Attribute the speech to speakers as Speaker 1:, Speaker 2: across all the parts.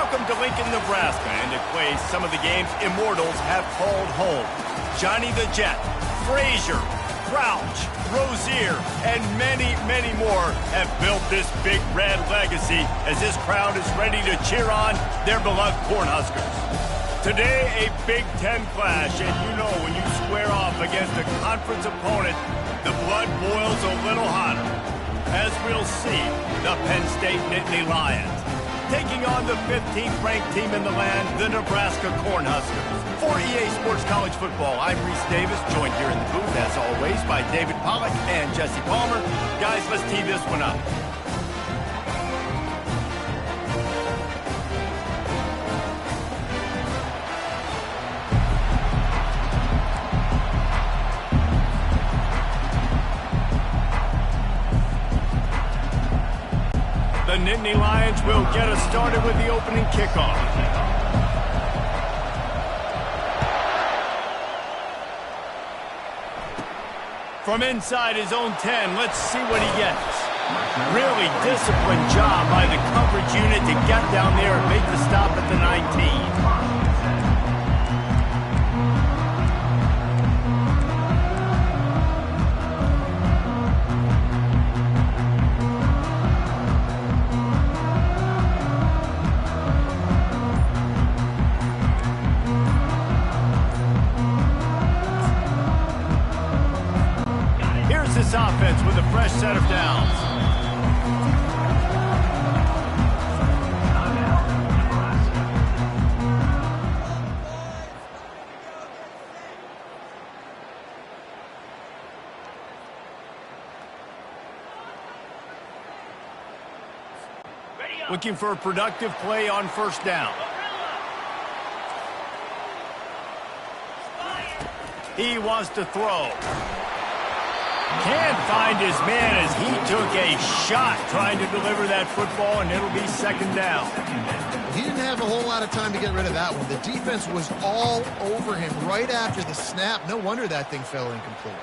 Speaker 1: Welcome to Lincoln, Nebraska, and it plays some of the games immortals have called home. Johnny the Jet, Frazier, Crouch, Rozier, and many, many more have built this big red legacy as this crowd is ready to cheer on their beloved Cornhuskers. Today, a Big Ten clash, and you know when you square off against a conference opponent, the blood boils a little hotter. As we'll see, the Penn State Nittany Lions taking on the 15th ranked team in the land, the Nebraska Cornhuskers. For EA Sports College Football, I'm Reese Davis, joined here in the booth, as always, by David Pollack and Jesse Palmer. Guys, let's tee this one up. The Nittany Lions will get us started with the opening kickoff. From inside his own 10, let's see what he gets. Really disciplined job by the coverage unit to get down there and make the stop at the 19. This offense with a fresh set of downs. Looking for a productive play on first down. He wants to throw. Can't find his man as he took a shot trying to deliver that football, and it'll be second down.
Speaker 2: He didn't have a whole lot of time to get rid of that one. The defense was all over him right after the snap. No wonder that thing fell incomplete.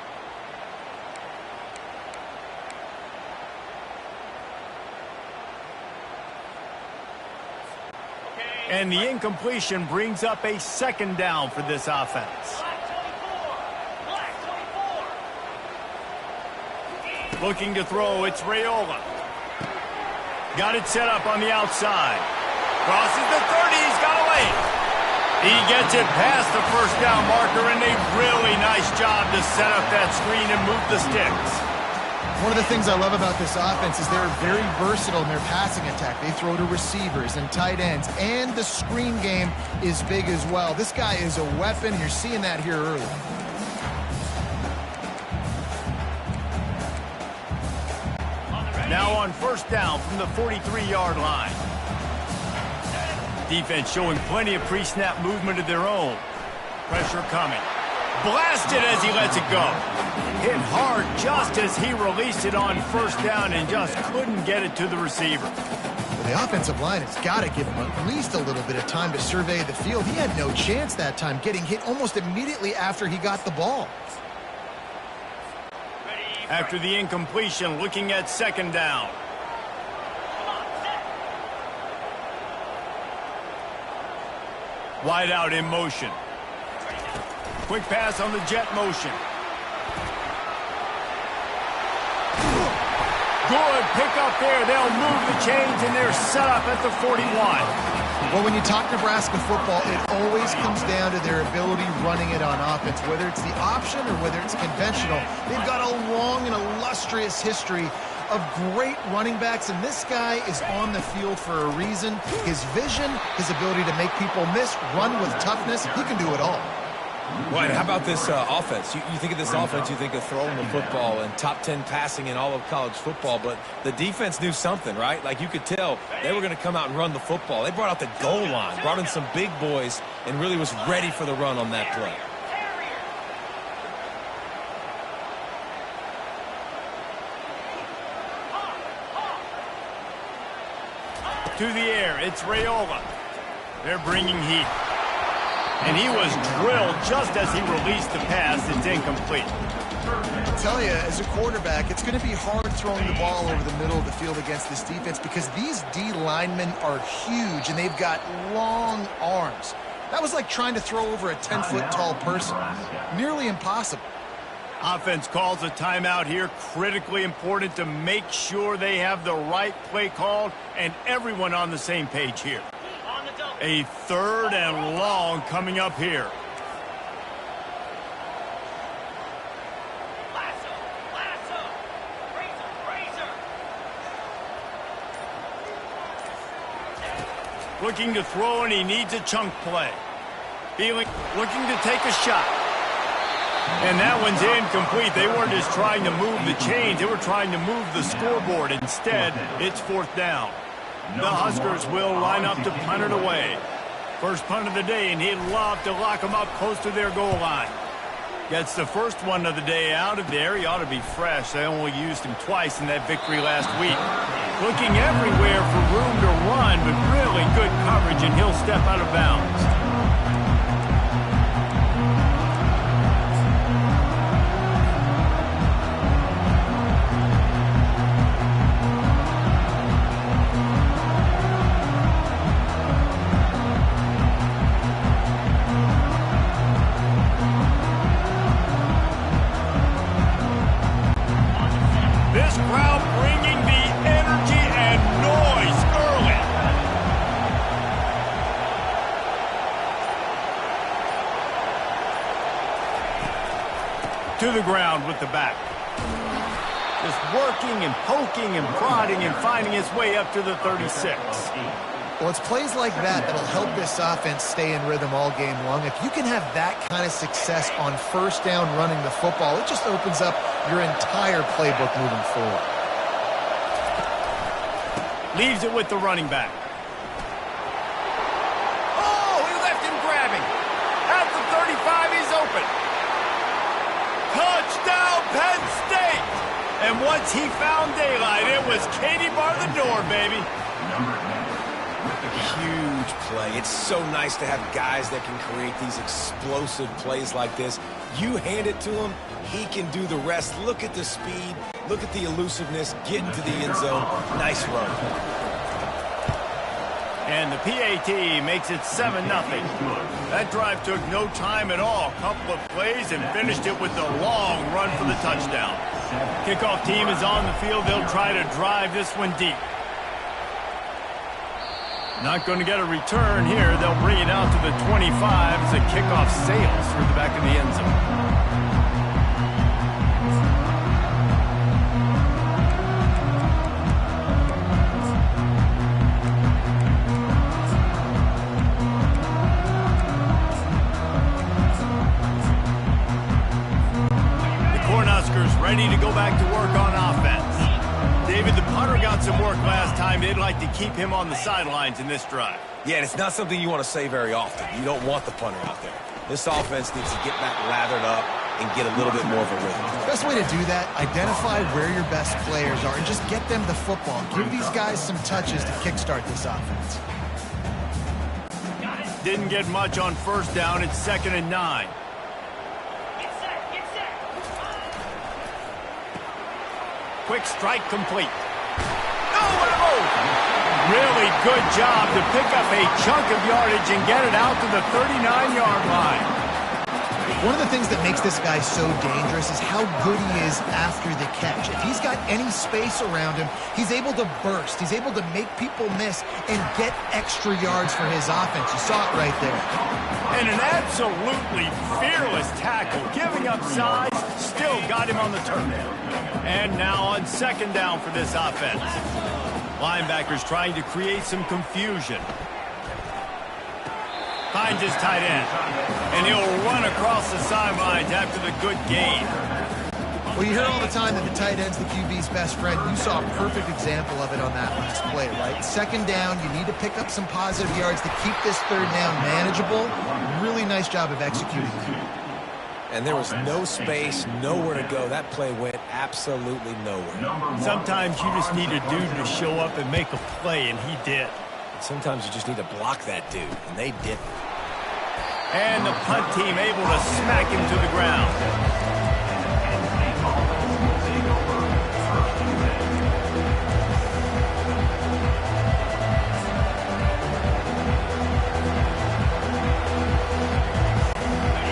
Speaker 1: And the incompletion brings up a second down for this offense. Looking to throw, it's Raiola. Got it set up on the outside. Crosses the 30, he's got away. He gets it past the first down marker, and a really nice job to set up that screen and move the sticks.
Speaker 2: One of the things I love about this offense is they're very versatile in their passing attack. They throw to receivers and tight ends, and the screen game is big as well. This guy is a weapon. You're seeing that here early.
Speaker 1: Now on first down from the 43-yard line. Defense showing plenty of pre-snap movement of their own. Pressure coming. Blasted as he lets it go. Hit hard just as he released it on first down and just couldn't get it to the receiver.
Speaker 2: Well, the offensive line has got to give him at least a little bit of time to survey the field. He had no chance that time, getting hit almost immediately after he got the ball.
Speaker 1: After the incompletion, looking at second down. Wide out in motion. Quick pass on the jet motion. Good pick up there. They'll move the chains, and they're set up at the 41.
Speaker 2: Well, when you talk Nebraska football, it always comes down to their ability running it on offense. Whether it's the option or whether it's conventional, they've got a long and illustrious history of great running backs, and this guy is on the field for a reason. His vision, his ability to make people miss, run with toughness, he can do it all.
Speaker 3: Right, how about this offense? You think of this offense, you think of throwing the football and top 10 passing in all of college football, but the defense knew something, right? Like you could tell they were going to come out and run the football. They brought out the goal line, brought in some big boys, and really was ready for the run on that play.
Speaker 1: To the air, it's Raiola. They're bringing heat. And he was drilled just as he released the pass. It's incomplete.
Speaker 2: I tell you, as a quarterback, it's going to be hard throwing the ball over the middle of the field against this defense because these D linemen are huge and they've got long arms. That was like trying to throw over a 10-foot tall person. Nearly impossible.
Speaker 1: Offense calls a timeout here. Critically important to make sure they have the right play called and everyone on the same page here. A 3rd and long coming up here. Looking to throw, and he needs a chunk play. Looking to take a shot. And that one's incomplete. They weren't just trying to move the chains. They were trying to move the scoreboard. Instead, it's 4th down. The Huskers will line up to punt it away. First punt of the day, and he'd love to lock them up close to their goal line. Gets the first one of the day out of there. He ought to be fresh. They only used him twice in that victory last week. Looking everywhere for room to run, but really good coverage, and he'll step out of bounds. To the ground with the back. Just working and poking and prodding and finding his way up to the 36.
Speaker 2: Well, it's plays like that that'll help this offense stay in rhythm all game long. If you can have that kind of success on 1st down running the football, it just opens up your entire playbook moving forward.
Speaker 1: Leaves it with the running back. Oh, he left him grabbing. At the 35, he's open. Touchdown, Penn State! And once he found daylight, it was Katie bar the door, baby.
Speaker 3: Huge play. It's so nice to have guys that can create these explosive plays like this. You hand it to him, he can do the rest. Look at the speed. Look at the elusiveness. Get into the end zone. Nice run.
Speaker 1: And the PAT makes it 7-0. That drive took no time at all. Couple of plays and finished it with a long run for the touchdown. Kickoff team is on the field. They'll try to drive this one deep. Not going to get a return here. They'll bring it out to the 25 as the kickoff sails through the back of the end zone. Ready to go back to work on offense. David, the punter got some work last time. They'd like to keep him on the sidelines in this drive.
Speaker 3: Yeah, and it's not something you want to say very often. You don't want the punter out there. This offense needs to get back lathered up and get a little bit more of a rhythm.
Speaker 2: Best way to do that, identify where your best players are and just get them the football. Give these guys some touches to kickstart this offense.
Speaker 1: Didn't get much on 1st down. It's 2nd and 9. Quick strike complete. Oh, what a move! Really good job to pick up a chunk of yardage and get it out to the 39-yard line.
Speaker 2: One of the things that makes this guy so dangerous is how good he is after the catch. If he's got any space around him, he's able to burst. He's able to make people miss and get extra yards for his offense. You saw it right there.
Speaker 1: And an absolutely fearless tackle, giving up size, still got him on the turn. And now on 2nd down for this offense. Linebackers trying to create some confusion. Finds his tight end. And he'll run across the sidelines after the good gain.
Speaker 2: Well, you hear all the time that the tight end's the QB's best friend. You saw a perfect example of it on that last play, right? 2nd down, you need to pick up some positive yards to keep this 3rd down manageable. Really nice job of executing that.
Speaker 3: And there was no space, nowhere to go. That play went absolutely nowhere.
Speaker 1: Sometimes you just need a dude to show up and make a play, and he did.
Speaker 3: Sometimes you just need to block that dude, and they didn't.
Speaker 1: And the punt team able to smack him to the ground.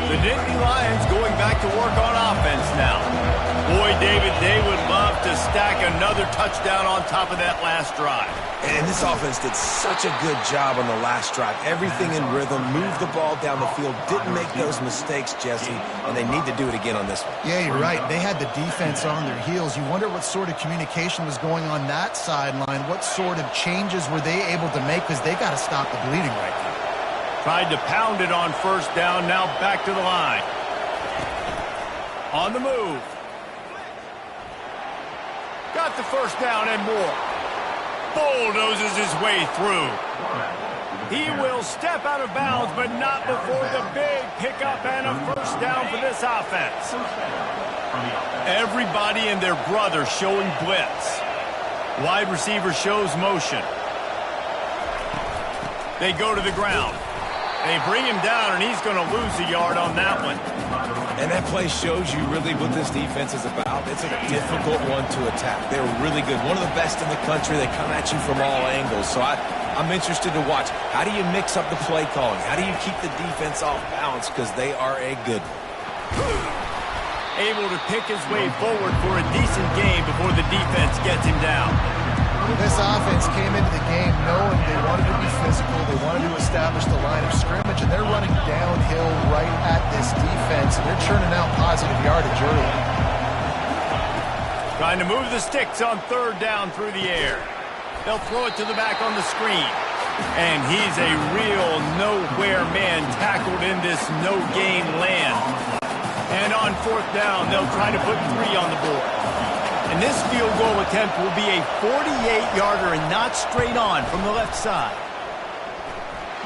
Speaker 1: The Nittany Lions going back to work on offense now. Boy, David, they would love to stack another touchdown on top of that last drive.
Speaker 3: And this offense did such a good job on the last drive. Everything in rhythm, moved the ball down the field, didn't make those mistakes, Jesse, and they need to do it again on this one.
Speaker 2: Yeah, you're right. They had the defense on their heels. You wonder what sort of communication was going on that sideline. What sort of changes were they able to make, because they got to stop the bleeding right now.
Speaker 1: Tried to pound it on first down, now back to the line. On the move. Got the first down and more. Bulldozes his way through. He will step out of bounds, but not before the big pickup and a first down for this offense. Everybody and their brother showing blitz. Wide receiver shows motion. They go to the ground. They bring him down, and he's going to lose a yard on that one.
Speaker 3: And that play shows you really what this defense is about. It's a difficult one to attack. They're really good. One of the best in the country. They come at you from all angles. So I'm interested to watch. How do you mix up the play calling? How do you keep the defense off balance? Because they are a good one.
Speaker 1: Able to pick his way forward for a decent game before the defense gets him down.
Speaker 2: This offense came into the game knowing they wanted to be physical, they wanted to establish the line of scrimmage, and they're running downhill right at this defense, and they're churning out positive yardage early.
Speaker 1: Trying to move the sticks on third down through the air. They'll throw it to the back on the screen. And he's a real nowhere man tackled in this no-gain land. And on fourth down, they'll try to put 3 on the board. And this field goal attempt will be a 48-yarder and not straight on from the left side.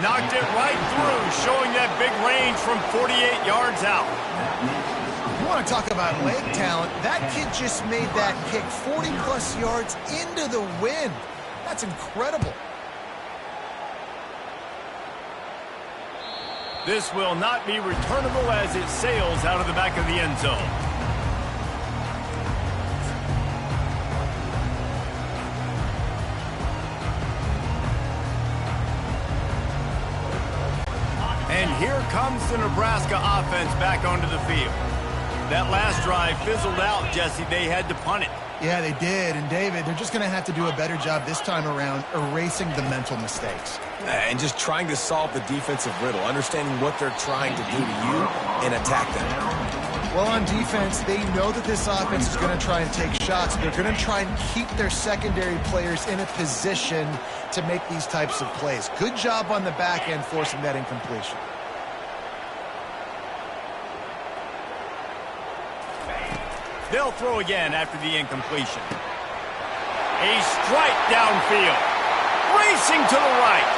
Speaker 1: Knocked it right through, showing that big range from 48 yards out.
Speaker 2: You want to talk about leg talent? That kid just made that kick 40-plus yards into the wind. That's incredible.
Speaker 1: This will not be returnable as it sails out of the back of the end zone. And here comes the Nebraska offense back onto the field. That last drive fizzled out, Jesse. They had to punt it.
Speaker 2: Yeah, they did. And, David, they're just going to have to do a better job this time around erasing the mental mistakes.
Speaker 3: And just trying to solve the defensive riddle, understanding what they're trying to do to you and attack them.
Speaker 2: Well, on defense, they know that this offense is going to try and take shots. They're going to try and keep their secondary players in a position to make these types of plays. Good job on the back end forcing that incompletion.
Speaker 1: They'll throw again after the incompletion. A strike downfield. Racing to the right.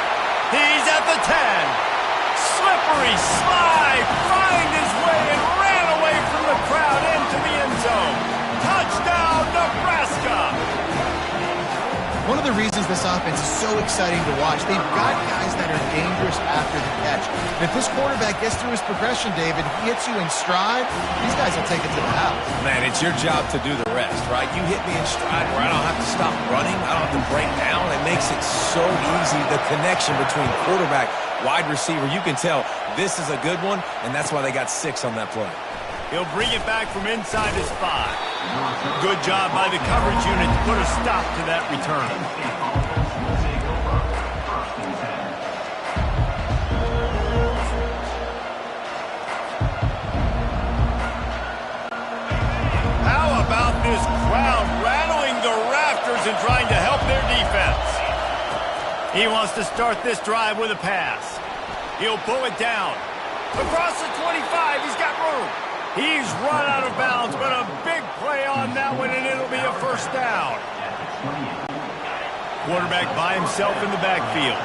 Speaker 1: He's at the 10. Slippery slide. Find his way and ran away from the crowd into the end zone. Touchdown, Nebraska.
Speaker 2: One of the reasons this offense is so exciting to watch, they've got guys that are dangerous after the catch. And if this quarterback gets through his progression, David, he hits you in stride, these guys will take it to the house.
Speaker 3: Man, it's your job to do the rest, right? You hit me in stride where I don't have to stop running, I don't have to break down. It makes it so easy, the connection between quarterback, wide receiver. You can tell this is a good one, and that's why they got 6 on that play.
Speaker 1: He'll bring it back from inside his 5. Good job by the coverage unit to put a stop to that return. How about this crowd rattling the rafters and trying to help their defense? He wants to start this drive with a pass. He'll pull it down. Across the 25, he's got room. He's run out of bounds, but a big play on that one, and it'll be a first down. Quarterback by himself in the backfield.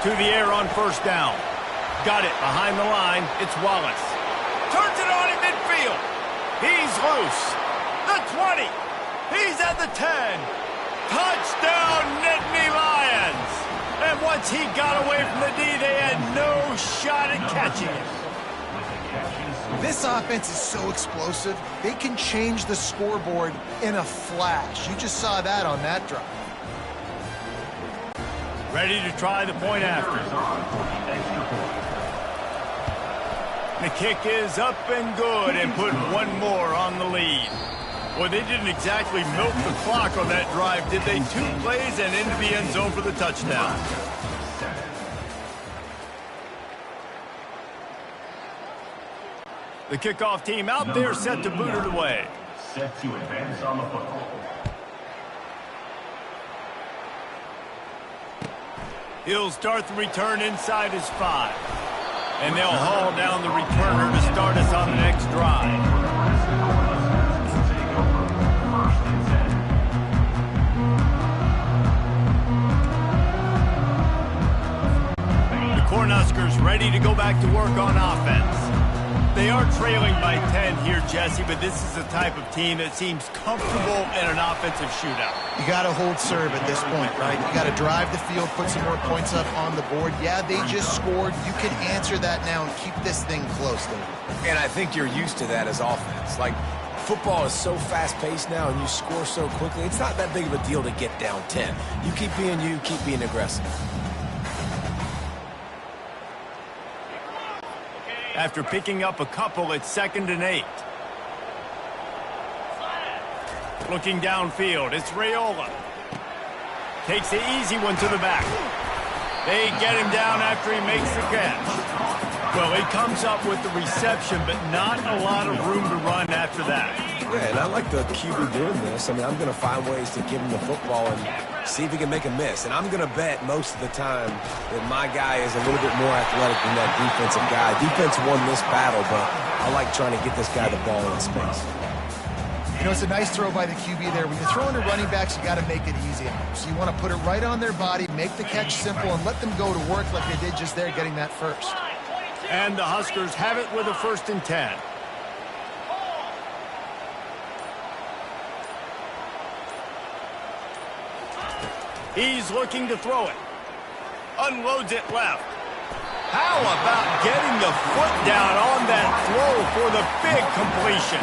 Speaker 1: To the air on first down. Got it behind the line. It's Wallace. Turns it on in midfield. He's loose. The 20. He's at the 10. Touchdown, Nittany Lions. And once he got away from the D, they had no shot at catching him.
Speaker 2: This offense is so explosive, they can change the scoreboard in a flash. You just saw that on that drive.
Speaker 1: Ready to try the point after. The kick is up and good and put one more on the lead. Well, they didn't exactly milk the clock on that drive, did they? 2 plays and into the end zone for the touchdown. The kickoff team out there set to boot it away.
Speaker 4: Set to advance on the football.
Speaker 1: He'll start the return inside his 5. And they'll haul down the returner to start us on the next drive. The Cornhuskers ready to go back to work on offense. They are trailing by 10 here, Jesse, but this is the type of team that seems comfortable in an offensive shootout.
Speaker 2: You got to hold serve at this point, right? You got to drive the field, put some more points up on the board. Yeah, they just scored. You can answer that now and keep this thing close, though.
Speaker 3: And I think you're used to that as offense. Like, football is so fast-paced now, and you score so quickly. It's not that big of a deal to get down 10. You keep being aggressive.
Speaker 1: After picking up a couple, it's 2nd and 8. Looking downfield, it's Raiola. Takes the easy one to the back. They get him down after he makes the catch. Well, he comes up with the reception, but not a lot of room to run after that.
Speaker 3: Yeah, and I like the QB doing this. I mean, I'm going to find ways to give him the football and see if he can make a miss. And I'm going to bet most of the time that my guy is a little bit more athletic than that defensive guy. Defense won this battle, but I like trying to get this guy the ball in space.
Speaker 2: You know, it's a nice throw by the QB there. When you're throwing to running backs, you got to make it easy. So you want to put it right on their body, make the catch simple, and let them go to work like they did just there, getting that first.
Speaker 1: And the Huskers have it with a 1st and 10. He's looking to throw it. Unloads it left. How about getting the foot down on that throw for the big completion?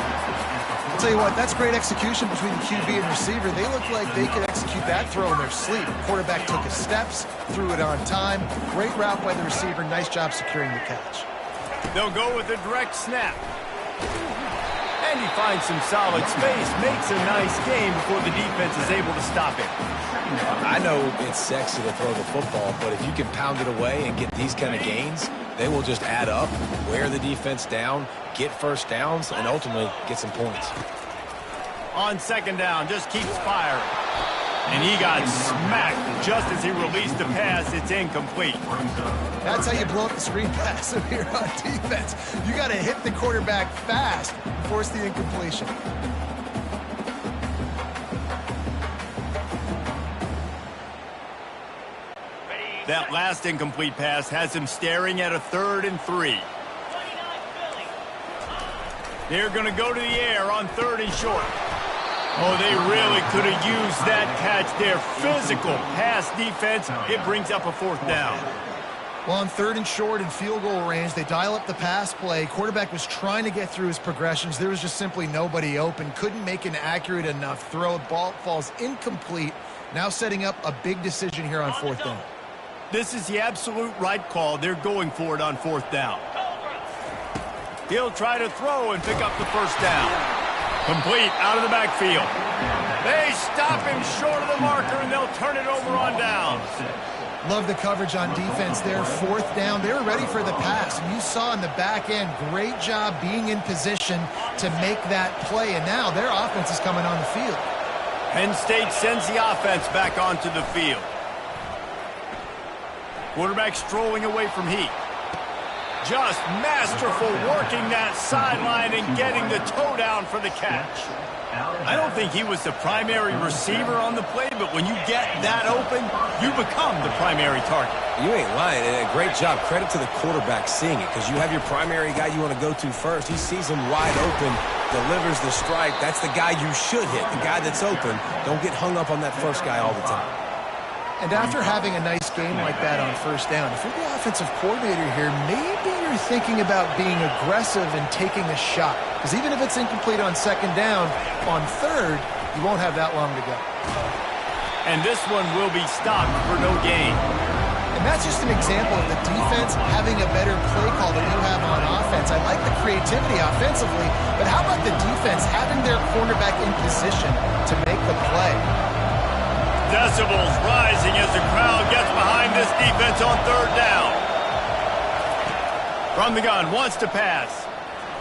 Speaker 2: I'll tell you what, that's great execution between the QB and receiver. They look like they could execute that throw in their sleep. Quarterback took his steps, threw it on time. Great route by the receiver. Nice job securing the catch.
Speaker 1: They'll go with a direct snap. And he finds some solid space, makes a nice game before the defense is able to stop him.
Speaker 3: I know it's sexy to throw the football, but if you can pound it away and get these kind of gains, they will just add up, wear the defense down, get first downs, and ultimately get some points.
Speaker 1: On 2nd down, just keeps firing. And he got smacked just as he released the pass. It's incomplete.
Speaker 2: That's how you blow up the screen pass here on defense. You got to hit the quarterback fast and force the incompletion.
Speaker 1: That last incomplete pass has him staring at a 3rd and 3. They're going to go to the air on 3rd and short. Oh, they really could have used that catch there. Physical pass defense. It brings up a 4th down.
Speaker 2: Well, on 3rd and short and field goal range, they dial up the pass play. Quarterback was trying to get through his progressions. There was just simply nobody open. Couldn't make an accurate enough throw. Ball falls incomplete. Now setting up a big decision here on 4th down.
Speaker 1: This is the absolute right call. They're going for it on 4th down. He'll try to throw and pick up the 1st down. Complete out of the backfield. They stop him short of the marker, and they'll turn it over on down.
Speaker 2: Love the coverage on defense there. 4th down. They were ready for the pass. And you saw in the back end, great job being in position to make that play. And now their offense is coming on the field.
Speaker 1: Penn State sends the offense back onto the field. Quarterback strolling away from heat. Just masterful working that sideline and getting the toe down for the catch. I don't think he was the primary receiver on the play, but when you get that open, you become the primary target.
Speaker 3: You ain't lying. And a great job. Credit to the quarterback seeing it, because you have your primary guy you want to go to first. He sees him wide open, delivers the strike. That's the guy you should hit, the guy that's open. Don't get hung up on that first guy all the time.
Speaker 2: And after having a nice game like that on first down, if you're the offensive coordinator here, maybe you're thinking about being aggressive and taking a shot. Because even if it's incomplete on second down, on third, you won't have that long to go.
Speaker 1: And this one will be stopped for no gain.
Speaker 2: And that's just an example of the defense having a better play call than you have on offense. I like the creativity offensively, but how about the defense having their cornerback in position to make the play?
Speaker 1: Decibels rising as the crowd gets behind this defense on third down. From the gun, wants to pass.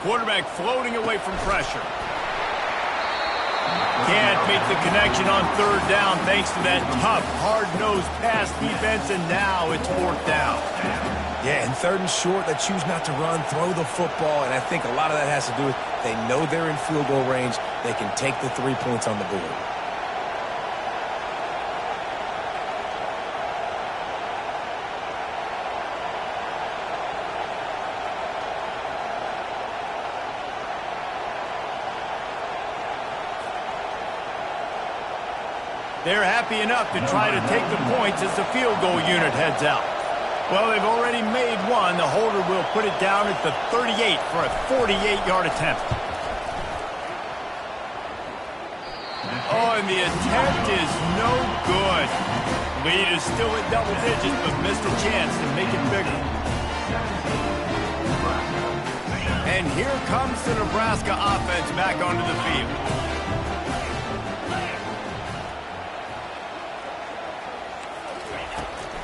Speaker 1: Quarterback floating away from pressure. Can't make the connection on third down thanks to that tough, hard-nosed pass defense, and now it's fourth down.
Speaker 3: Yeah, and third and short, they choose not to run, throw the football, and I think a lot of that has to do with they know they're in field goal range. They can take the 3 points on the board.
Speaker 1: They're happy enough to try to take the points as the field goal unit heads out. Well, they've already made one. The holder will put it down at the 38 for a 48-yard attempt. Oh, and the attempt is no good. Lead is still at double digits, but missed a chance to make it bigger. And here comes the Nebraska offense back onto the field.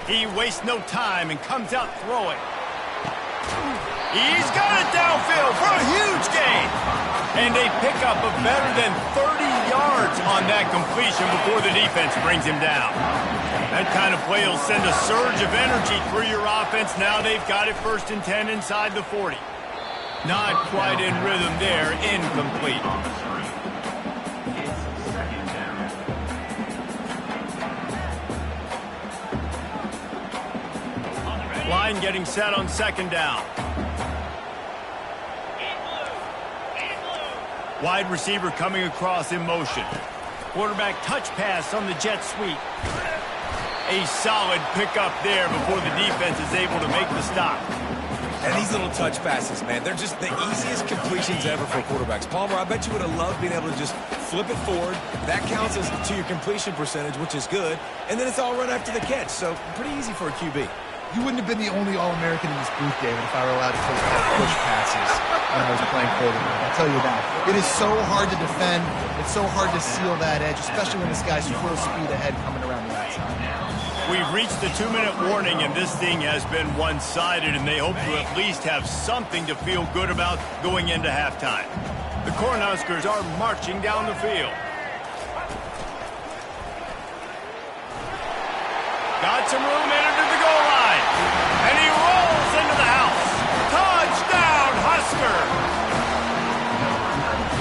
Speaker 1: He wastes no time and comes out throwing. He's got it downfield for a huge gain. And they pick up a better than 30 yards on that completion before the defense brings him down. That kind of play will send a surge of energy through your offense. Now they've got it 1st and 10 inside the 40. Not quite in rhythm there, incomplete. Line getting set on second down. Wide receiver coming across in motion. Quarterback touch pass on the jet sweep. A solid pickup there before the defense is able to make the stop.
Speaker 3: And these little touch passes, man, they're just the easiest completions ever for quarterbacks. Palmer, I bet you would have loved being able to just flip it forward. That counts as to your completion percentage, which is good. And then it's all run after the catch, so pretty easy for a QB.
Speaker 2: You wouldn't have been the only All-American in this booth, David, if I were allowed to take push passes when I was playing quarterback. I'll tell you that. It is so hard to defend. It's so hard to seal that edge, especially when this guy's full speed ahead coming around the outside.
Speaker 1: We've reached the 2-minute warning, and this thing has been one-sided, and they hope to at least have something to feel good about going into halftime. The Cornhuskers are marching down the field. Got some room into the goal line. And he rolls into the house. Touchdown, Husker!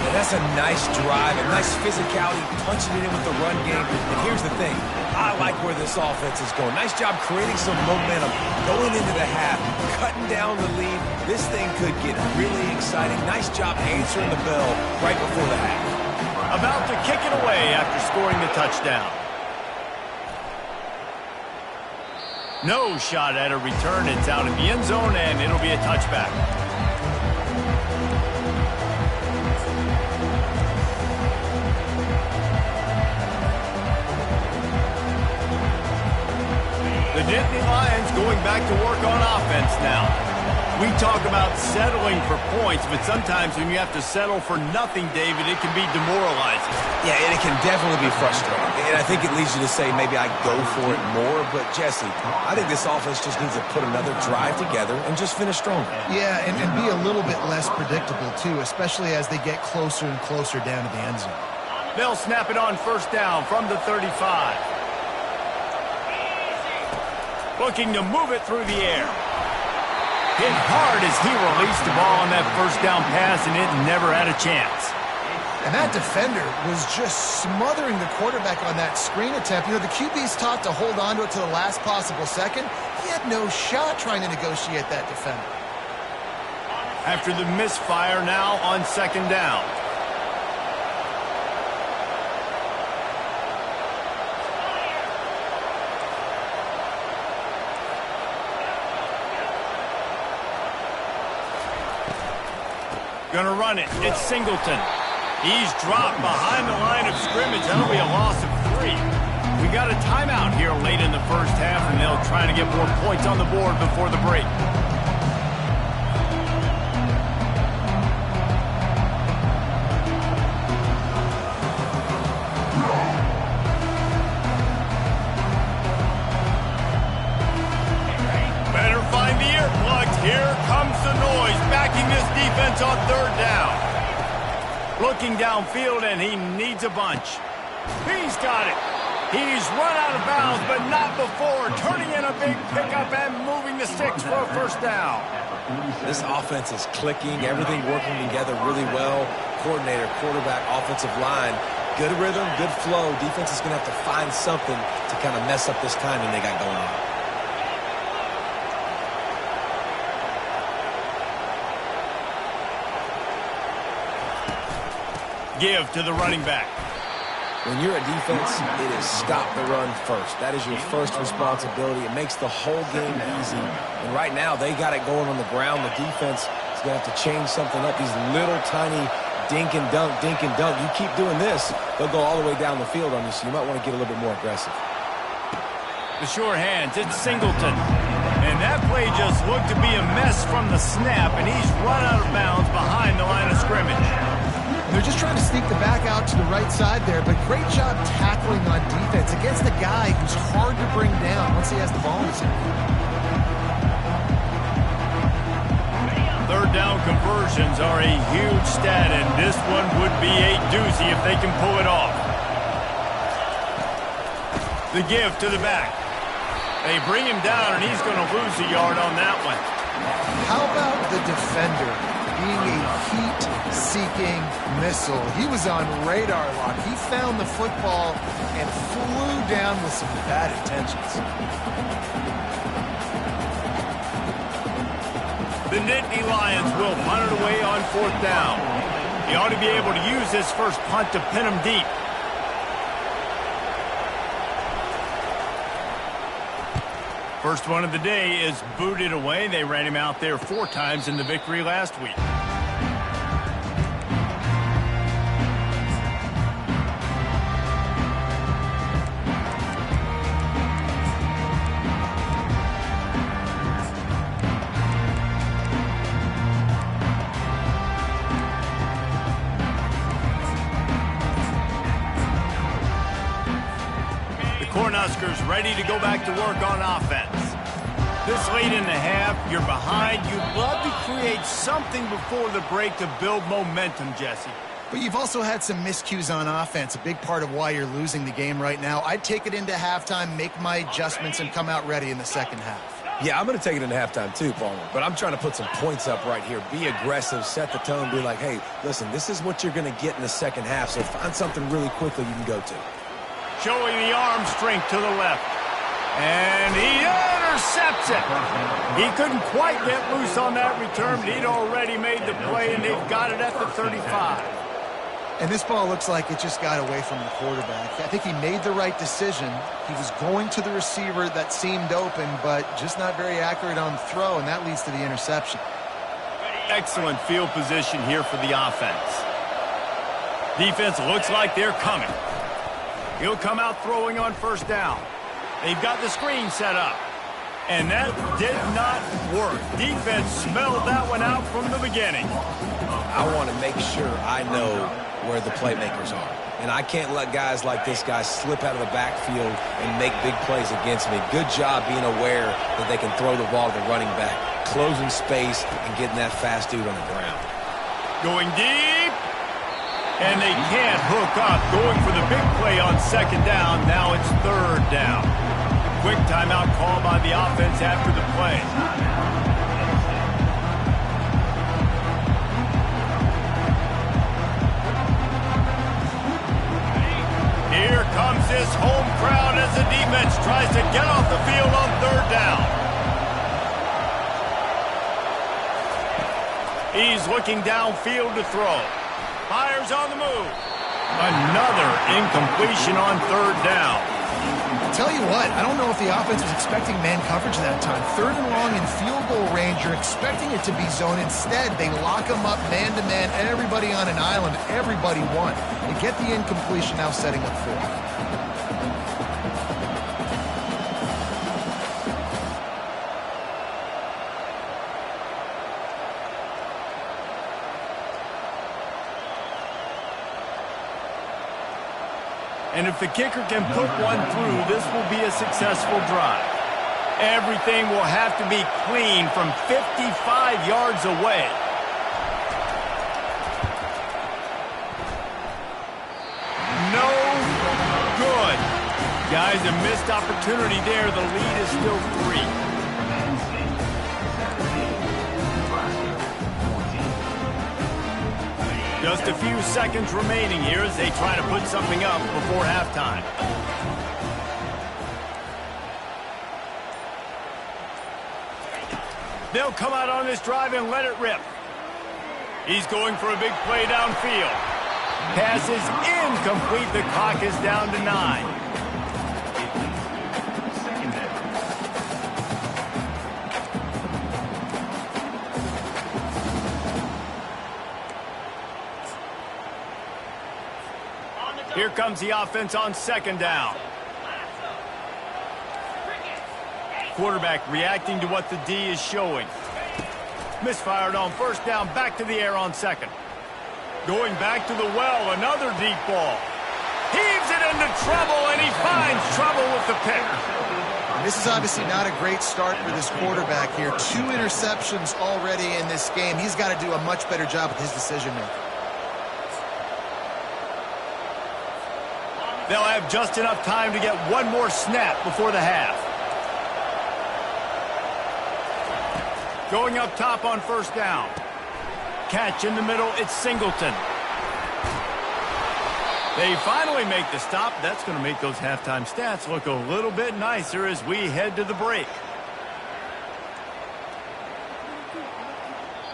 Speaker 3: Yeah, that's a nice drive, a nice physicality, punching it in with the run game. And here's the thing. I like where this offense is going. Nice job creating some momentum, going into the half, cutting down the lead. This thing could get really exciting. Nice job answering the bell right before the half.
Speaker 1: About to kick it away after scoring the touchdown. No shot at a return. It's out in the end zone, and it'll be a touchback. The Nittany Lions going back to work on offense now. We talk about settling for points, but sometimes when you have to settle for nothing, David, it can be demoralizing.
Speaker 3: Yeah, and it can definitely be frustrating. And I think it leads you to say maybe I go for it more. But, Jesse, I think this offense just needs to put another drive together and just finish stronger.
Speaker 2: Yeah, and be a little bit less predictable, too, especially as they get closer and closer down to the end zone.
Speaker 1: They'll snap it on first down from the 35. Looking to move it through the air. Hit hard as he released the ball on that first down pass, and it never had a chance.
Speaker 2: And that defender was just smothering the quarterback on that screen attempt. You know, the QB's taught to hold on to it to the last possible second. He had no shot trying to negotiate that defender.
Speaker 1: After the misfire now on second down. Gonna run it. It's Singleton. He's dropped behind the line of scrimmage. That'll be a loss of 3. We got a timeout here late in the first half, and they'll try to get more points on the board before the break. Better find the earplugs. Here comes the noise, backing this defense on third down. Looking downfield, and he needs a bunch. He's got it. He's run out of bounds, but not before. Turning in a big pickup and moving the sticks for a first down.
Speaker 3: This offense is clicking, everything working together really well. Coordinator, quarterback, offensive line, good rhythm, good flow. Defense is going to have to find something to kind of mess up this timing they got going on.
Speaker 1: Give to the running back.
Speaker 3: When you're a defense, it is stop the run first. That is your first responsibility. It makes the whole game easy. And right now, they got it going on the ground. The defense is going to have to change something up. These little tiny dink and dunk, dink and dunk. You keep doing this, they'll go all the way down the field on you, so you might want to get a little bit more aggressive.
Speaker 1: The sure hands, it's Singleton. And that play just looked to be a mess from the snap, and he's run out of bounds behind the line of scrimmage.
Speaker 2: They're just trying to sneak the back out to the right side there, but great job tackling on defense against a guy who's hard to bring down once he has the ball in his hand.
Speaker 1: Third down conversions are a huge stat, and this one would be a doozy if they can pull it off. The give to the back. They bring him down, and he's going to lose a yard on that one.
Speaker 2: How about the defender being a heat-seeking missile? He was on radar lock. He found the football and flew down with some bad intentions.
Speaker 1: The Nittany Lions will punt it away on fourth down. He ought to be able to use this first punt to pin him deep. First one of the day is booted away. They ran him out there 4 times in the victory last week. Cornhuskers ready to go back to work on offense. This late in the half, you're behind. You'd love to create something before the break to build momentum, Jesse.
Speaker 2: But you've also had some miscues on offense, a big part of why you're losing the game right now. I'd take it into halftime, make my adjustments, and come out ready in the second half.
Speaker 3: Yeah, I'm going to take it into halftime too, Palmer. But I'm trying to put some points up right here. Be aggressive, set the tone, be like, hey, listen, this is what you're going to get in the second half, so find something really quickly you can go to.
Speaker 1: Showing the arm strength to the left. And he intercepts it. He couldn't quite get loose on that return, but he'd already made the play, and they've got it at the 35.
Speaker 2: And this ball looks like it just got away from the quarterback. I think he made the right decision. He was going to the receiver that seemed open, but just not very accurate on the throw, and that leads to the interception.
Speaker 1: Excellent field position here for the offense. Defense looks like they're coming. He'll come out throwing on first down. They've got the screen set up. And that did not work. Defense smelled that one out from the beginning.
Speaker 3: I want to make sure I know where the playmakers are. And I can't let guys like this guy slip out of the backfield and make big plays against me. Good job being aware that they can throw the ball to the running back, closing space, and getting that fast dude on the ground.
Speaker 1: Going deep. And they can't hook up. Going for the big play on second down. Now it's third down. Quick timeout call by the offense after the play. Here comes this home crowd as the defense tries to get off the field on third down. He's looking downfield to throw. Fires on the move. Another incompletion on third down.
Speaker 2: Tell you what, I don't know if the offense was expecting man coverage that time. 3rd and long in field goal range, you're expecting it to be zone. Instead, they lock them up man-to-man, everybody on an island, everybody won. They get the incompletion, now setting up 4th.
Speaker 1: And if the kicker can put one through, this will be a successful drive. Everything will have to be clean from 55 yards away. No good. Guys, a missed opportunity there. The lead is still 3. Just a few seconds remaining here as they try to put something up before halftime. They'll come out on this drive and let it rip. He's going for a big play downfield. Pass is incomplete. The clock is down to 9. Here comes the offense on 2nd down. Quarterback reacting to what the D is showing. Misfired on 1st down, back to the air on 2nd. Going back to the well, another deep ball. Heaves it into trouble, and he finds trouble with the pick.
Speaker 2: This is obviously not a great start for this quarterback here. 2 interceptions already in this game. He's got to do a much better job with his decision-making.
Speaker 1: They'll have just enough time to get one more snap before the half. Going up top on 1st down. Catch in the middle, it's Singleton. They finally make the stop. That's going to make those halftime stats look a little bit nicer as we head to the break.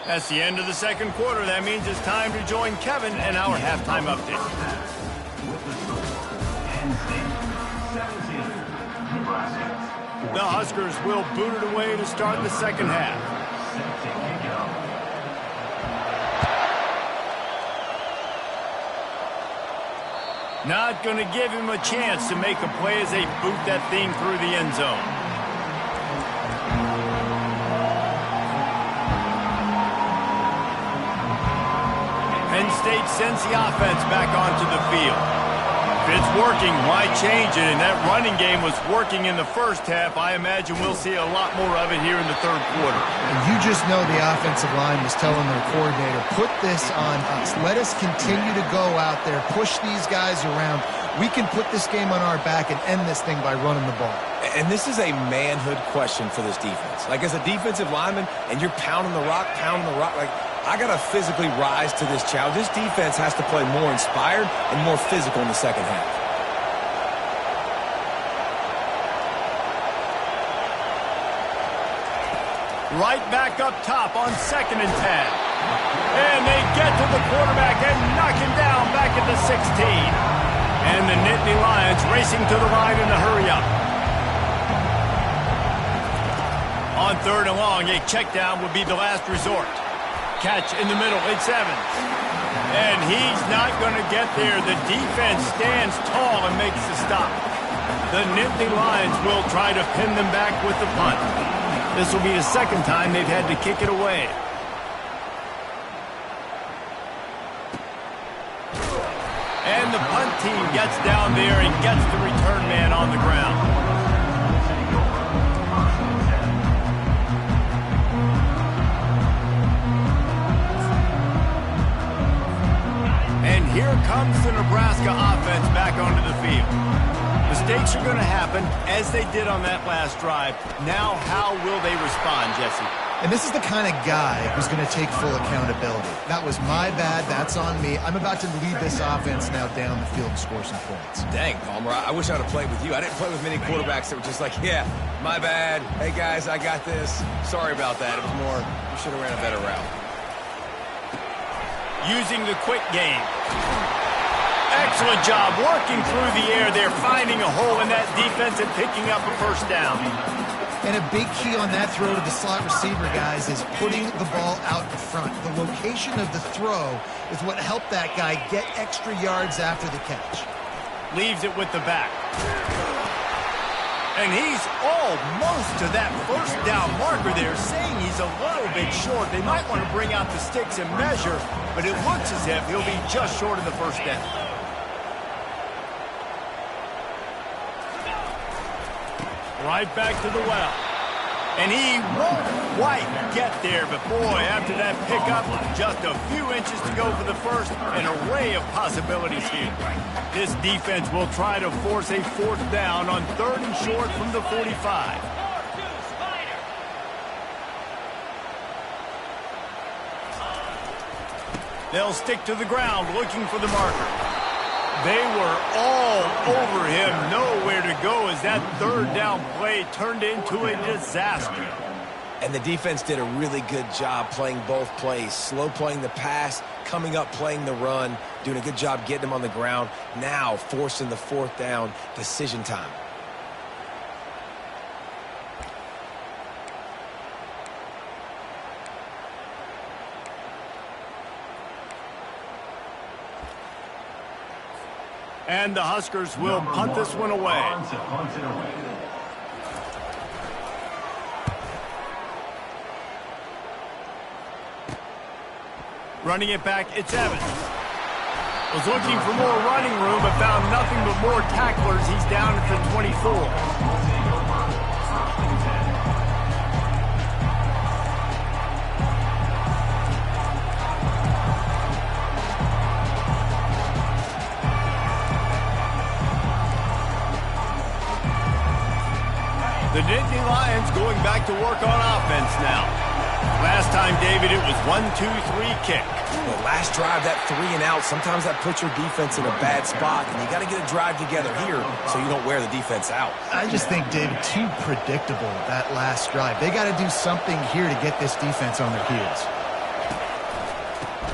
Speaker 1: That's the end of the 2nd quarter. That means it's time to join Kevin and our halftime update. The Huskers will boot it away to start the 2nd half. Not going to give him a chance to make a play as they boot that thing through the end zone. Penn State sends the offense back onto the field. If it's working, why change it? And that running game was working in the 1st half. I imagine we'll see a lot more of it here in the 3rd quarter.
Speaker 2: And you just know the offensive line was telling their coordinator, put this on us. Let us continue to go out there, push these guys around. We can put this game on our back and end this thing by running the ball.
Speaker 3: And this is a manhood question for this defense. Like, as a defensive lineman, and you're pounding the rock, like, I got to physically rise to this challenge. This defense has to play more inspired and more physical in the 2nd half.
Speaker 1: Right back up top on 2nd and 10. And they get to the quarterback and knock him down back at the 16. And the Nittany Lions racing to the line in a hurry up. On 3rd and long, a check down would be the last resort. Catch in the middle, it's Evans. And he's not going to get there. The defense stands tall and makes the stop. The Nittany Lions will try to pin them back with the punt. This will be the 2nd time they've had to kick it away. And the punt team gets down there and gets the return man on the ground. And here comes the Nebraska offense back onto the field. Mistakes are going to happen, as they did on that last drive. Now, how will they respond, Jesse?
Speaker 2: And this is the kind of guy who's going to take full accountability. That was my bad. That's on me. I'm about to lead this offense now down the field and score some points.
Speaker 3: Dang, Palmer, I wish I would have played with you. I didn't play with many quarterbacks that were just like, yeah, my bad. Hey, guys, I got this. Sorry about that. It was more, you should have ran a better route.
Speaker 1: Using the quick game. Excellent job working through the air there, finding a hole in that defense and picking up a first down.
Speaker 2: And a big key on that throw to the slot receiver, guys, is putting the ball out in front. The location of the throw is what helped that guy get extra yards after the catch.
Speaker 1: Leaves it with the back. And he's almost to that first down marker there, saying he's a little bit short. They might want to bring out the sticks and measure, but it looks as if he'll be just short of the first down. Right back to the well. And he won't quite get there, but boy, after that pickup, just a few inches to go for the first, an array of possibilities here. This defense will try to force a fourth down on 3rd and short from the 45. They'll stick to the ground looking for the marker. They were all over him, nowhere to go as that 3rd down play turned into a disaster.
Speaker 3: And the defense did a really good job playing both plays. Slow playing the pass, coming up playing the run, doing a good job getting them on the ground. Now forcing the 4th down, decision time.
Speaker 1: And the Huskers will punt this one away. Running it back, it's Evans. Was looking for more running room, but found nothing but more tacklers. He's down at the 24. The Nittany Lions going back to work on offense now. Last time, David, it was 1-2-3 kick.
Speaker 3: The last drive, that 3 and out, sometimes that puts your defense in a bad spot, and you got to get a drive together here so you don't wear the defense out.
Speaker 2: I just think, David, too predictable, that last drive. They got to do something here to get this defense on their heels.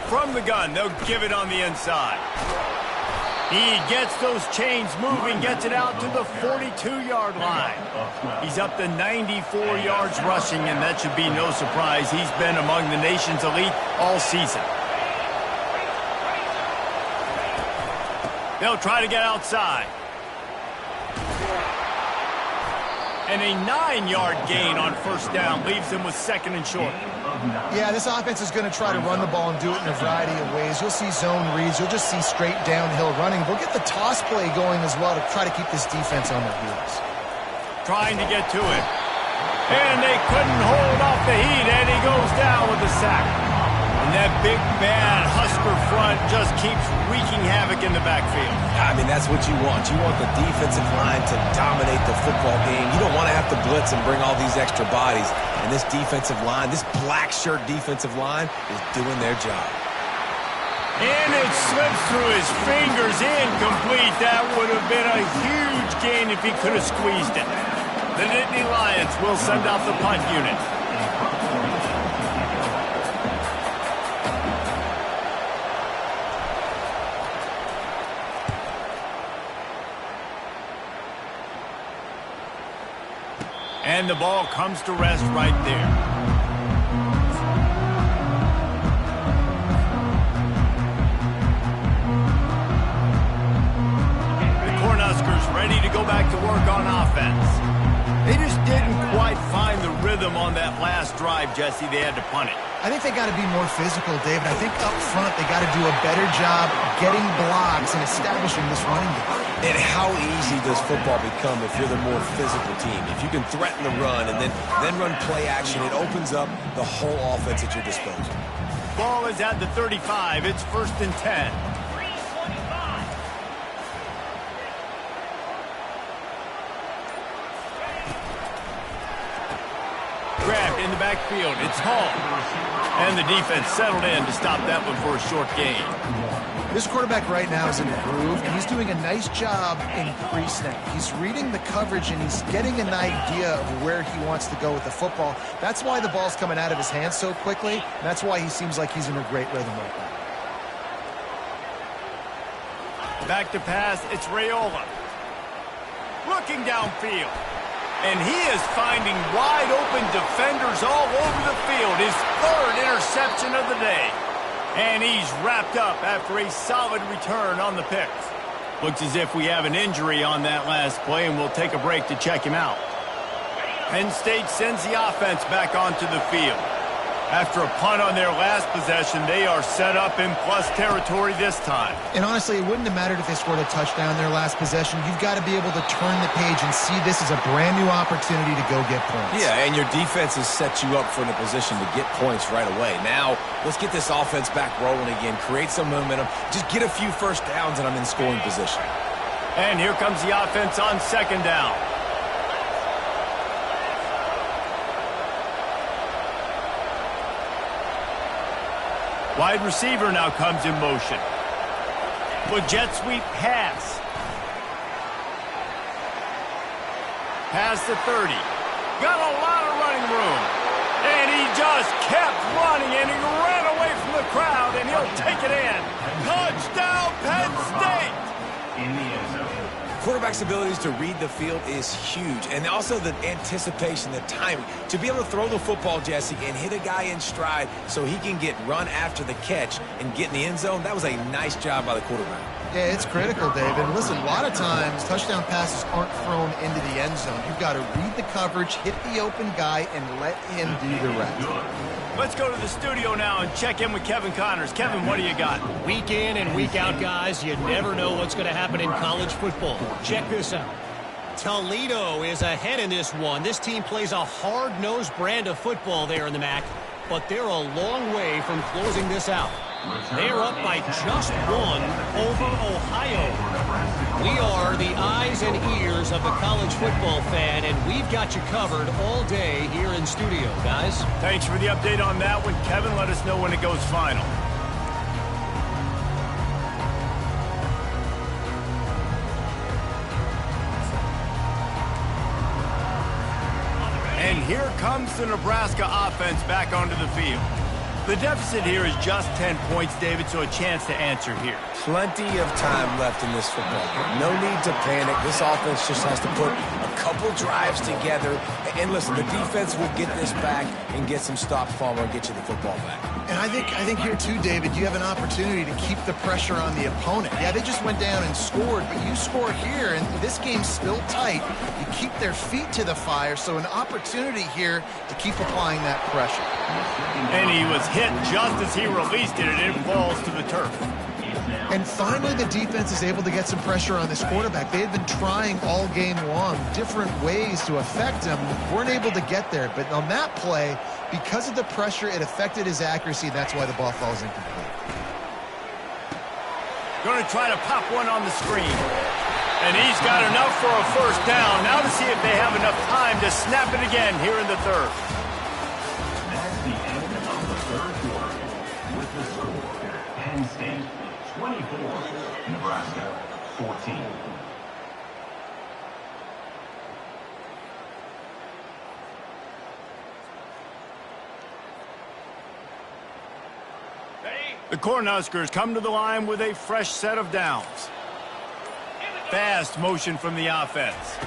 Speaker 1: From the gun, they'll give it on the inside. He gets those chains moving, gets it out to the 42-yard line. He's up to 94 yards rushing, and that should be no surprise. He's been among the nation's elite all season. They'll try to get outside. And a 9-yard gain on first down leaves them with 2nd and short.
Speaker 2: Yeah, this offense is going to try to run the ball and do it in a variety of ways. You'll see zone reads. You'll just see straight downhill running. We'll get the toss play going as well to try to keep this defense on their heels.
Speaker 1: Trying to get to it. And they couldn't hold off the heat, and he goes down with a sack. And that big, bad Husker front just keeps wreaking havoc in the backfield.
Speaker 3: I mean, that's what you want. You want the defensive line to dominate the football game. You don't want to have to blitz and bring all these extra bodies. And this defensive line, this black shirt defensive line is doing their job.
Speaker 1: And it slips through his fingers, incomplete. That would have been a huge gain if he could have squeezed it. The Nittany Lions will send out the punt unit. And the ball comes to rest right there. The Cornhuskers ready to go back to work on offense. They just didn't quite find the rhythm on that last drive, Jesse. They had to punt it.
Speaker 2: I think they got to be more physical, David. I think up front they got to do a better job getting blocks and establishing this running game.
Speaker 3: And how easy does football become if you're the more physical team? If you can threaten the run and then run play action, it opens up the whole offense at your disposal.
Speaker 1: Ball is at the 35. It's 1st and 10. Grabbed in the backfield. It's Hall. And the defense settled in to stop that one for a short gain.
Speaker 2: This quarterback right now is in a groove, and he's doing a nice job in pre-snap. He's reading the coverage, and he's getting an idea of where he wants to go with the football. That's why the ball's coming out of his hands so quickly, and that's why he seems like he's in a great rhythm right now.
Speaker 1: Back to pass, it's Raiola. Looking downfield. And he is finding wide open defenders all over the field. His third interception of the day. And he's wrapped up after a solid return on the picks. Looks as if we have an injury on that last play, and we'll take a break to check him out. Penn State sends the offense back onto the field. After a punt on their last possession, they are set up in plus territory this time.
Speaker 2: And honestly, it wouldn't have mattered if they scored a touchdown their last possession. You've got to be able to turn the page and see this as a brand new opportunity to go get points.
Speaker 3: Yeah, and your defense has set you up for a position to get points right away. Now, let's get this offense back rolling again, create some momentum, just get a few first downs, and I'm in scoring position.
Speaker 1: And here comes the offense on second down. Wide receiver now comes in motion. With jet sweep pass. Past the 30. Got a lot of running room. And he just kept running, and he ran away from the crowd, and he'll take it in. Touchdown, Penn State!
Speaker 4: In the end zone.
Speaker 3: Quarterback's abilities to read the field is huge, and also the anticipation, the timing. To be able to throw the football, Jesse, and hit a guy in stride so he can get run after the catch and get in the end zone, that was a nice job by the quarterback.
Speaker 2: Yeah, it's critical, David. Listen, a lot of times touchdown passes aren't thrown into the end zone. You've got to read the coverage, hit the open guy, and let him do the rest.
Speaker 1: Let's go to the studio now and check in with Kevin Connors. Kevin, what do you got?
Speaker 5: Week in and week out, guys, you never know what's going to happen in college football. Check this out. Toledo is ahead in this one. This team plays a hard-nosed brand of football there in the MAC, but they're a long way from closing this out. They're up by just one over Ohio. We are the eyes and ears of the college football fan, and we've got you covered all day here in studio, guys.
Speaker 1: Thanks for the update on that one, Kevin. Let us know when it goes final. And here comes the Nebraska offense back onto the field. The deficit here is just 10 points, David, so a chance to answer here.
Speaker 3: Plenty of time left in this football game. No need to panic. This offense just has to put a couple drives together. And listen, the defense will get this back and get some stops, Palmer, and get you the football back.
Speaker 2: And I think here too, David, you have an opportunity to keep the pressure on the opponent. Yeah, they just went down and scored, but you score here, and this game's still tight. You keep their feet to the fire, so an opportunity here to keep applying that pressure.
Speaker 1: And he was hit just as he released it, and it falls to the turf.
Speaker 2: And finally, the defense is able to get some pressure on this quarterback. They had been trying all game long different ways to affect him. Weren't able to get there. But on that play, because of the pressure, it affected his accuracy. That's why the ball falls incomplete.
Speaker 1: Going to try to pop one on the screen. And he's got enough for a first down. Now to see if they have enough time to snap it again here in the third.
Speaker 4: That's the end of the third quarter. With the score, Penn State 24, Nebraska 14.
Speaker 1: The Cornhuskers come to the line with a fresh set of downs. Fast motion from the offense.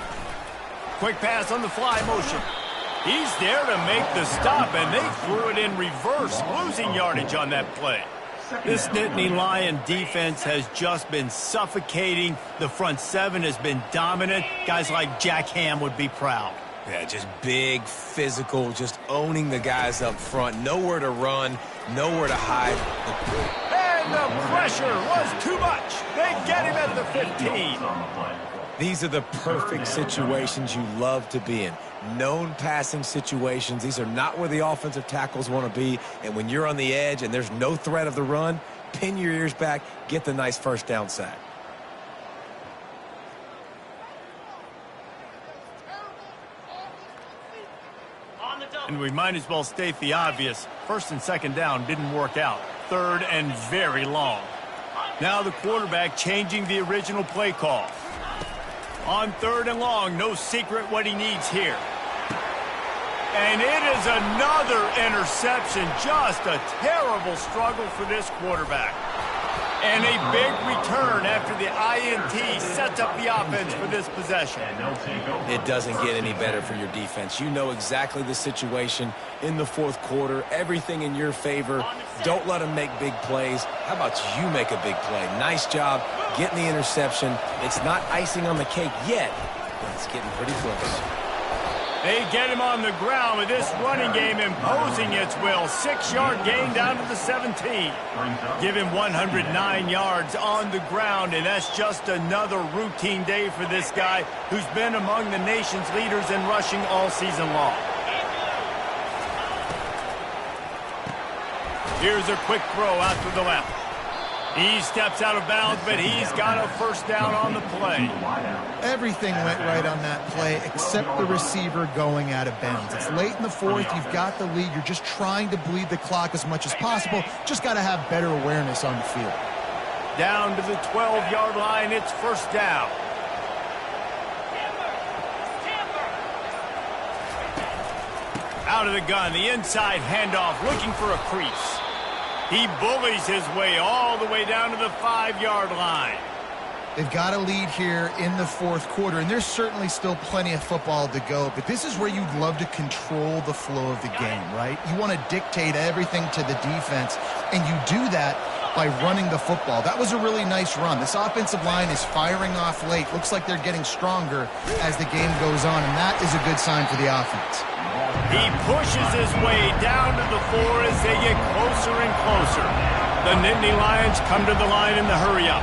Speaker 1: Quick pass on the fly motion. He's there to make the stop, and they threw it in reverse, losing yardage on that play. This Nittany Lion defense has just been suffocating. The front seven has been dominant. Guys like Jack Ham would be proud.
Speaker 3: Yeah, just big, physical, just owning the guys up front. Nowhere to run, nowhere to hide.
Speaker 1: And the pressure was too much. They get him at the 15.
Speaker 3: These are the perfect situations you love to be in. Known passing situations. These are not where the offensive tackles want to be. And when you're on the edge and there's no threat of the run, pin your ears back, get the nice first down sack.
Speaker 1: And we might as well state the obvious. First and second down didn't work out. Third and very long. Now the quarterback changing the original play call. On third and long, no secret what he needs here. And it is another interception. Just a terrible struggle for this quarterback. And a big return after the INT sets up the offense for this possession.
Speaker 3: It doesn't get any better for your defense. You know exactly the situation in the fourth quarter. Everything in your favor. Don't let them make big plays. How about you make a big play? Nice job getting the interception. It's not icing on the cake yet, but it's getting pretty close.
Speaker 1: They get him on the ground with this running game imposing its will. 6-yard gain down to the 17. Give him 109 yards on the ground, and that's just another routine day for this guy who's been among the nation's leaders in rushing all season long. Here's a quick throw out to the left. He steps out of bounds, but he's got a first down on the play.
Speaker 2: Everything went right on that play except the receiver going out of bounds. It's late in the fourth. You've got the lead. You're just trying to bleed the clock as much as possible. Just got to have better awareness on the field.
Speaker 1: Down to the 12-yard line. It's first down. Out of the gun. The inside handoff looking for a crease. He bullies his way all the way down to the 5-yard line.
Speaker 2: They've got a lead here in the fourth quarter, and there's certainly still plenty of football to go, but this is where you'd love to control the flow of the game, right? You want to dictate everything to the defense, and you do that by running the football. That was a really nice run. This offensive line is firing off late. Looks like they're getting stronger as the game goes on, and that is a good sign for the offense.
Speaker 1: He pushes his way down to the 4 as they get closer and closer. The Nittany Lions come to the line in the hurry-up.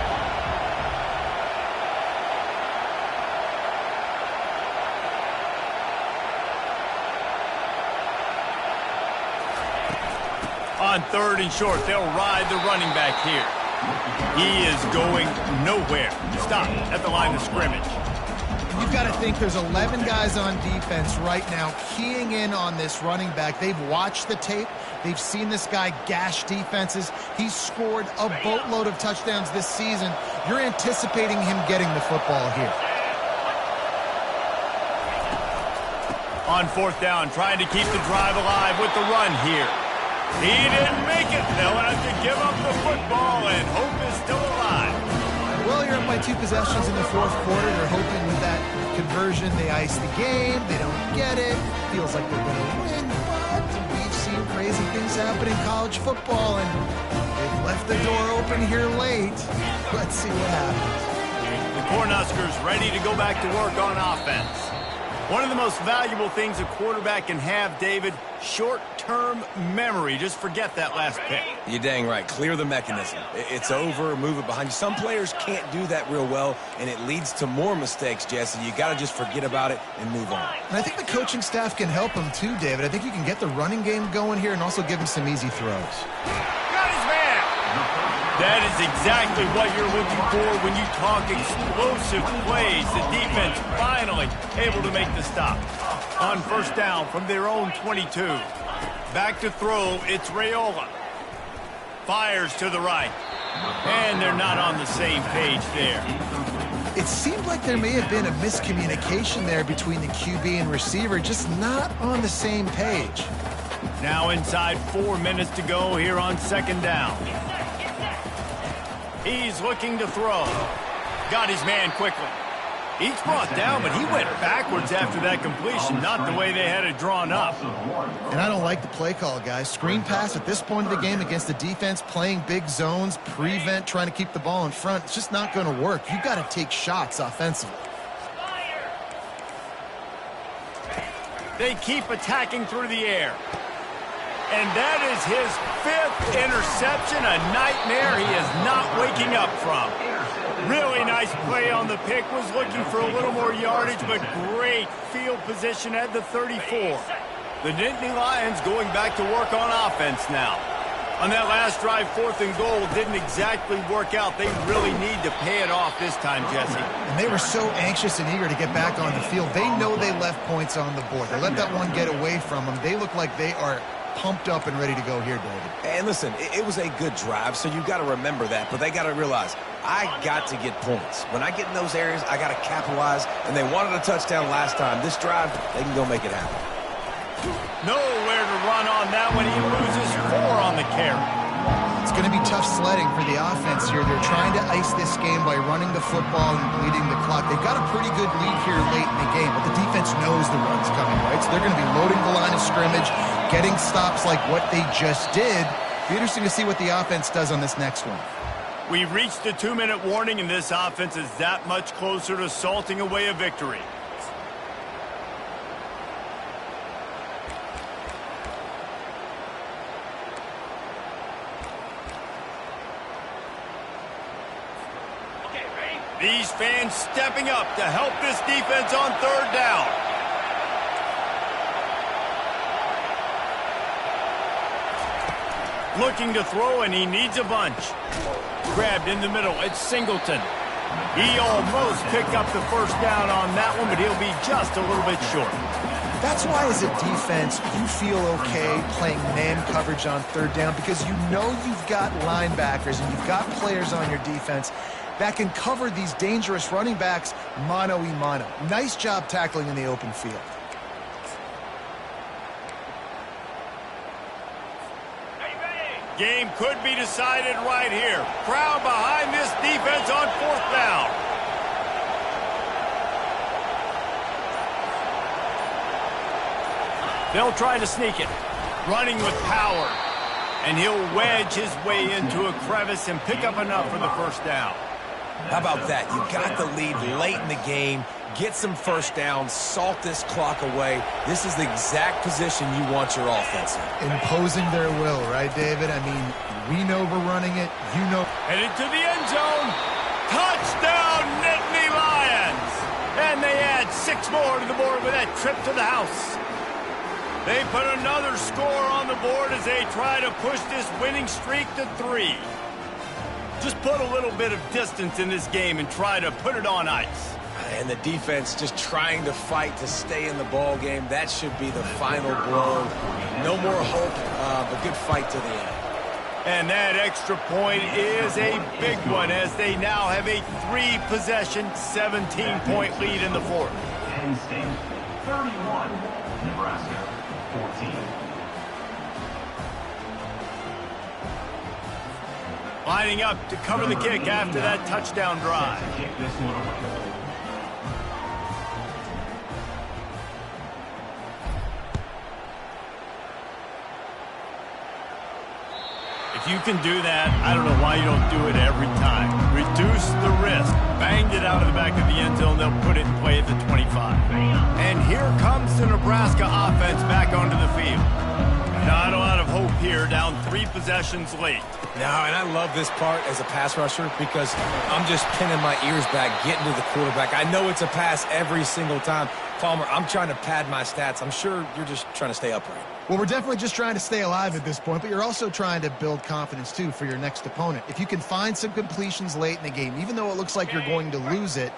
Speaker 1: On 3rd and short, they'll ride the running back here. He is going nowhere. Stop at the line of scrimmage.
Speaker 2: You've got to think there's 11 guys on defense right now keying in on this running back. They've watched the tape. They've seen this guy gash defenses. He's scored a boatload of touchdowns this season. You're anticipating him getting the football here.
Speaker 1: On 4th down, trying to keep the drive alive with the run here. He didn't make it. They'll have to give up the football, and hope is still alive.
Speaker 2: Well, you're up by 2 possessions in the fourth quarter. They're hoping with that conversion they ice the game. They don't get it. Feels like they're going to win, but we've seen crazy things happen in college football, and they've left the door open here late. Let's see what happens.
Speaker 1: The Cornhuskers ready to go back to work on offense. One of the most valuable things a quarterback can have, David, short-term memory. Just forget that last pick.
Speaker 3: You're dang right. Clear the mechanism. It's over, move it behind you. Some players can't do that real well, and it leads to more mistakes, Jesse. You got to just forget about it and move on.
Speaker 2: And I think the coaching staff can help him too, David. I think you can get the running game going here and also give him some easy throws.
Speaker 1: Got his man! That is exactly what you're looking for when you talk explosive plays. The defense finally able to make the stop. On 1st down from their own 22. Back to throw, it's Raiola. Fires to the right. And they're not on the same page there.
Speaker 2: It seemed like there may have been a miscommunication there between the QB and receiver, just not on the same page.
Speaker 1: Now inside 4 minutes to go here on 2nd down. He's looking to throw. Got his man quickly. He's brought down, but he went backwards after that completion, not the way they had it drawn up.
Speaker 2: And I don't like the play call, guys. Screen pass at this point of the game against the defense, playing big zones, prevent, trying to keep the ball in front. It's just not going to work. You've got to take shots offensively.
Speaker 1: They keep attacking through the air. And that is his 5th interception, a nightmare he is not waking up from. Really nice play on the pick, was looking for a little more yardage, but great field position at the 34. The Nittany Lions going back to work on offense now. On that last drive, 4th and goal didn't exactly work out. They really need to pay it off this time, Jesse.
Speaker 2: And they were so anxious and eager to get back on the field. They know they left points on the board. They let that one get away from them. They look like they are pumped up and ready to go here, David.
Speaker 3: And listen, it was a good drive, so you got to remember that. But they got to realize, I got to get points. When I get in those areas, I got to capitalize. And they wanted a touchdown last time. This drive, they can go make it happen.
Speaker 1: Nowhere to run on that one. He loses 4 on the carry.
Speaker 2: It's going going to be tough sledding for the offense here. They're trying to ice this game by running the football and bleeding the clock. They've got a pretty good lead here late in the game, but the defense knows the run's coming, right? So they're going to be loading the line of scrimmage, getting stops like what they just did. Be interesting to see what the offense does on this next one.
Speaker 1: We've reached the 2-minute warning, and this offense is that much closer to salting away a victory. These fans stepping up to help this defense on third down. Looking to throw, and he needs a bunch. Grabbed in the middle. It's Singleton. He almost picked up the first down on that one, but he'll be just a little bit short.
Speaker 2: That's why, as a defense, you feel okay playing man coverage on third down, because you know you've got linebackers and you've got players on your defense that can cover these dangerous running backs mano-a-mano. Nice job tackling in the open field.
Speaker 1: Game could be decided right here. Crowd behind this defense on fourth down. They'll try to sneak it. Running with power. And he'll wedge his way into a crevice and pick up enough for the first down.
Speaker 3: How about that? You got the lead late in the game. Get some first downs. Salt this clock away. This is the exact position you want your offense in.
Speaker 2: Imposing their will, right, David? I mean, we know we're running it. You know.
Speaker 1: Headed to the end zone. Touchdown, Nittany Lions. And they add 6 more to the board with that trip to the house. They put another score on the board as they try to push this winning streak to 3. Just put a little bit of distance in this game and try to put it on ice.
Speaker 3: And the defense just trying to fight to stay in the ball game. That should be the final blow. No more hope, but good fight to the end.
Speaker 1: And that extra point is a big one as they now have a 3-possession, 17-point lead in the fourth.
Speaker 4: Penn State 31, Nebraska 14.
Speaker 1: Lining up to cover the kick after that touchdown drive.
Speaker 4: Kick this one away.
Speaker 1: If you can do that, I don't know why you don't do it every time. Reduce the risk. Banged it out of the back of the end zone. They'll put it in play at the 25. And here comes the Nebraska offense back onto the field. Not a lot of hope here, down 3 possessions late.
Speaker 3: No, and I love this part as a pass rusher because I'm just pinning my ears back, getting to the quarterback. I know it's a pass every single time. Palmer, I'm trying to pad my stats. I'm sure you're just trying to stay upright.
Speaker 2: Well, we're definitely just trying to stay alive at this point, but you're also trying to build confidence, too, for your next opponent. If you can find some completions late in the game, even though it looks like you're going to lose it,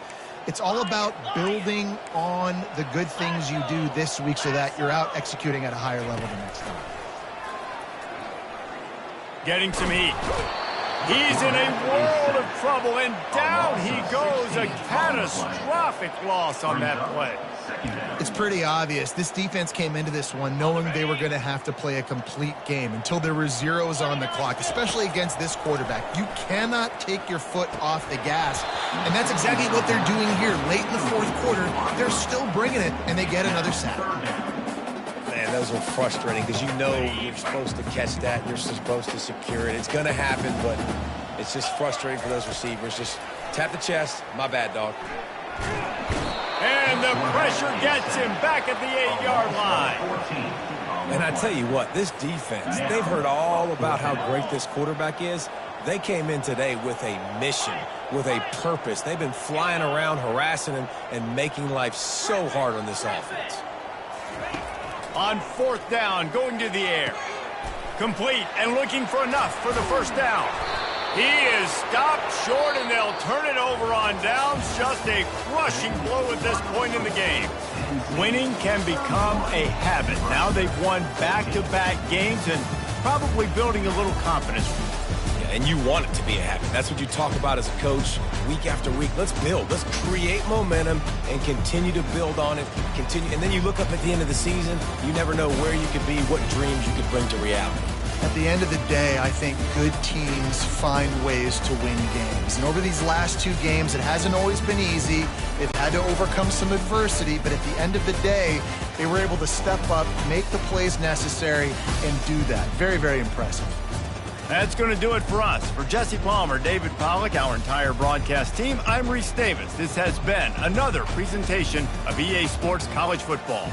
Speaker 2: it's all about building on the good things you do this week so that you're out executing at a higher level the next time.
Speaker 1: Getting some heat. He's in a world of trouble, and down he goes. A catastrophic loss on that play.
Speaker 2: It's pretty obvious. This defense came into this one knowing they were going to have to play a complete game until there were zeros on the clock, especially against this quarterback. You cannot take your foot off the gas, and that's exactly what they're doing here. Late in the fourth quarter, they're still bringing it, and they get another sack.
Speaker 3: Man, those are frustrating because you know you're supposed to catch that and you're supposed to secure it. It's going to happen, but it's just frustrating for those receivers. Just tap the chest. My bad, dog.
Speaker 1: And the pressure gets him back at the 8-yard line.
Speaker 3: And I tell you what, this defense, they've heard all about how great this quarterback is. They came in today with a mission, with a purpose. They've been flying around, harassing him, and making life so hard on this offense.
Speaker 1: On fourth down, going to the air. Complete and looking for enough for the first down. He is stopped short, and they'll turn it over on downs. Just a crushing blow at this point in the game. Winning can become a habit. Now they've won back-to-back games and probably building a little confidence.
Speaker 3: Yeah, and you want it to be a habit. That's what you talk about as a coach week after week. Let's build. Let's create momentum and continue to build on it. Continue, and then you look up at the end of the season, you never know where you could be, what dreams you could bring to reality.
Speaker 2: At the end of the day, I think good teams find ways to win games. And over these last 2 games, it hasn't always been easy. They've had to overcome some adversity, but at the end of the day, they were able to step up, make the plays necessary, and do that. Very, very impressive.
Speaker 1: That's going to do it for us. For Jesse Palmer, David Pollack, our entire broadcast team, I'm Reese Davis. This has been another presentation of EA Sports College Football.